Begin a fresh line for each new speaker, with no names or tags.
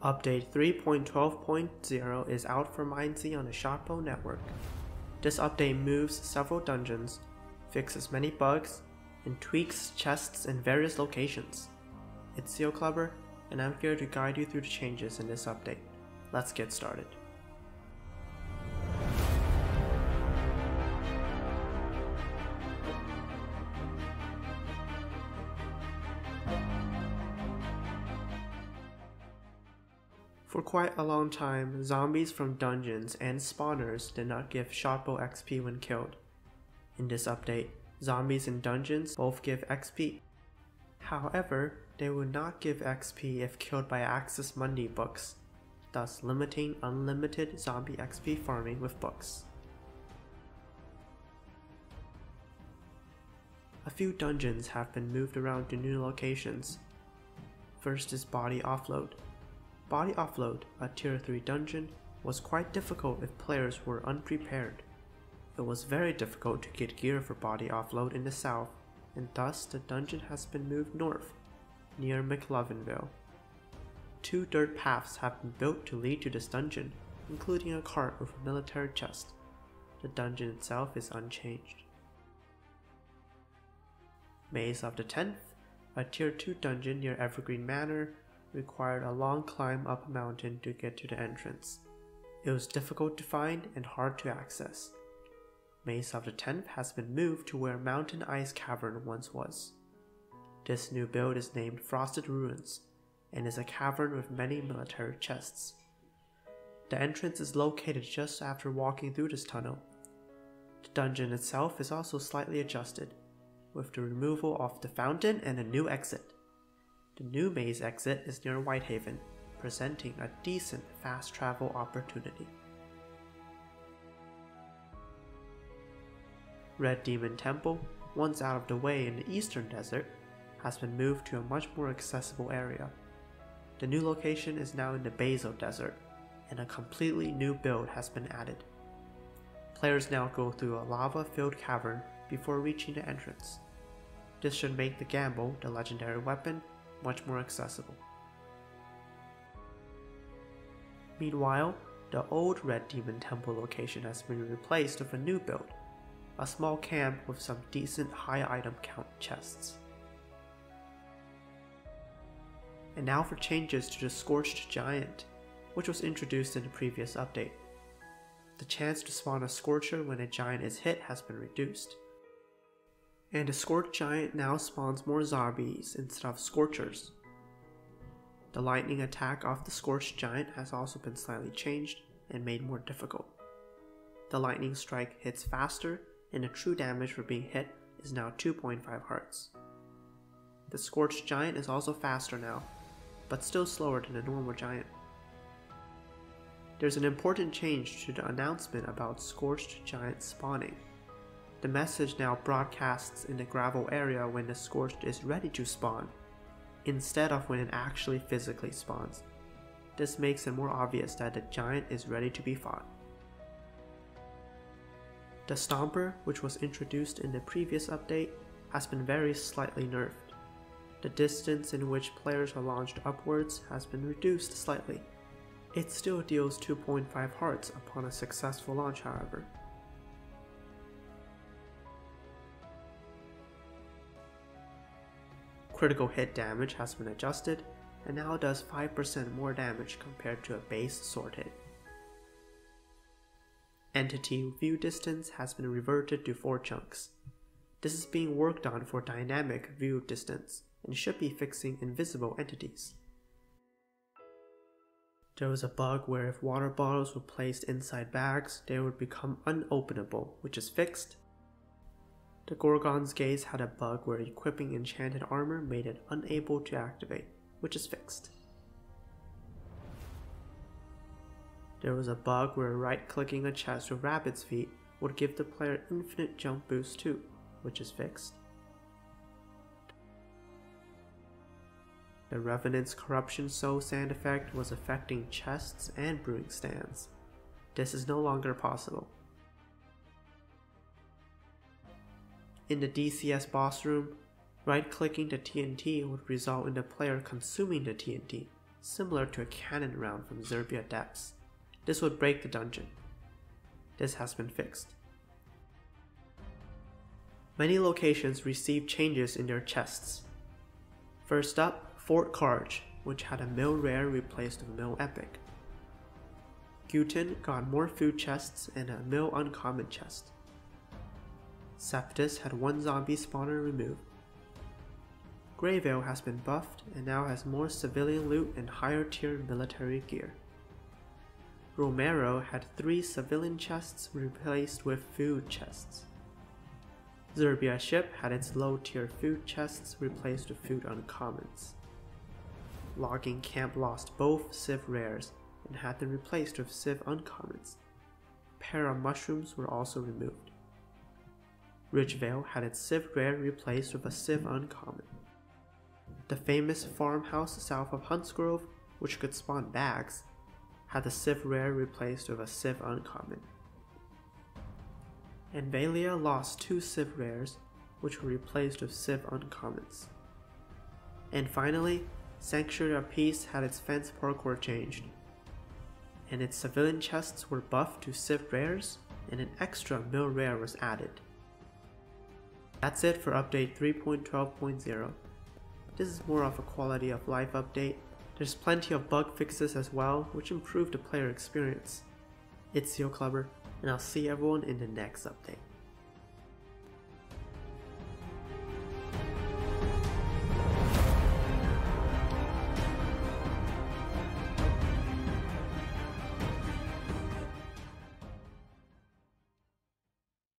Update 3.12.0 is out for MineZ on the Shotbow network. This update moves several dungeons, fixes many bugs, and tweaks chests in various locations. It's SealClever, and I'm here to guide you through the changes in this update. Let's get started. For quite a long time, zombies from dungeons and spawners did not give Shotbow XP when killed. In this update, zombies in dungeons both give XP. However, they will not give XP if killed by Axis Mundi books, thus limiting unlimited zombie XP farming with books. A few dungeons have been moved around to new locations. First is Body Offload. Body Offload, a tier 3 dungeon, was quite difficult if players were unprepared. It was very difficult to get gear for Body Offload in the south, and thus the dungeon has been moved north, near McLovinville. 2 dirt paths have been built to lead to this dungeon, including a cart with a military chest. The dungeon itself is unchanged. Maze of the 10th, a tier 2 dungeon near Evergreen Manor, required a long climb up a mountain to get to the entrance. It was difficult to find and hard to access. Maze of the 10th has been moved to where Mountain Ice Cavern once was. This new build is named Frosted Ruins, and is a cavern with many military chests. The entrance is located just after walking through this tunnel. The dungeon itself is also slightly adjusted, with the removal of the fountain and a new exit. The new maze exit is near Whitehaven, presenting a decent fast travel opportunity. Red Demon Temple, once out of the way in the eastern desert, has been moved to a much more accessible area. The new location is now in the Basil Desert, and a completely new build has been added. Players now go through a lava-filled cavern before reaching the entrance. This should make the Gamble, the legendary weapon, much more accessible. Meanwhile, the old Red Demon Temple location has been replaced with a new build, a small camp with some decent high item count chests. And now for changes to the Scorched Giant, which was introduced in the previous update. The chance to spawn a Scorcher when a giant is hit has been reduced. And the Scorched Giant now spawns more zombies instead of Scorchers. The lightning attack of the Scorched Giant has also been slightly changed and made more difficult. The lightning strike hits faster, and the true damage for being hit is now 2.5 hearts. The Scorched Giant is also faster now, but still slower than a normal giant. There's an important change to the announcement about Scorched Giant spawning. The message now broadcasts in the gravel area when the Scorched is ready to spawn, instead of when it actually physically spawns. This makes it more obvious that the giant is ready to be fought. The Stomper, which was introduced in the previous update, has been very slightly nerfed. The distance in which players are launched upwards has been reduced slightly. It still deals 2.5 hearts upon a successful launch, however. Critical hit damage has been adjusted, and now does 5% more damage compared to a base sword hit. Entity view distance has been reverted to 4 chunks. This is being worked on for dynamic view distance, and should be fixing invisible entities. There was a bug where if water bottles were placed inside bags, they would become unopenable, which is fixed. The Gorgon's Gaze had a bug where equipping enchanted armor made it unable to activate, which is fixed. There was a bug where right-clicking a chest with rabbit's feet would give the player infinite jump boost too, which is fixed. The Revenant's Corruption Soul Sand effect was affecting chests and brewing stands. This is no longer possible. In the DCS boss room, right-clicking the TNT would result in the player consuming the TNT, similar to a cannon round from Zerbia Depths. This would break the dungeon. This has been fixed. Many locations received changes in their chests. First up, Fort Karge, which had a mill rare replaced with a mill epic. Guten got more food chests and a mill uncommon chest. SEPTUS had one zombie spawner removed. Greyvale has been buffed and now has more civilian loot and higher tier military gear. Romero had 3 civilian chests replaced with food chests. Zerbia ship had its low tier food chests replaced with food uncommons. Logging camp lost both Civ rares and had them replaced with Civ uncommons. Para mushrooms were also removed. Ridgevale had its Civ rare replaced with a Civ uncommon. The famous farmhouse south of HUNTSGROVE, which could spawn bags, had the Civ rare replaced with a Civ uncommon. And Valia lost 2 Civ rares, which were replaced with Civ uncommons. And finally, Sanctuary of Peace had its fence parkour changed, and its civilian chests were buffed to Civ rares, and an extra mill rare was added. That's it for update 3.12.0. This is more of a quality of life update. There's plenty of bug fixes as well, which improve the player experience. It's SealClubber, and I'll see everyone in the next update.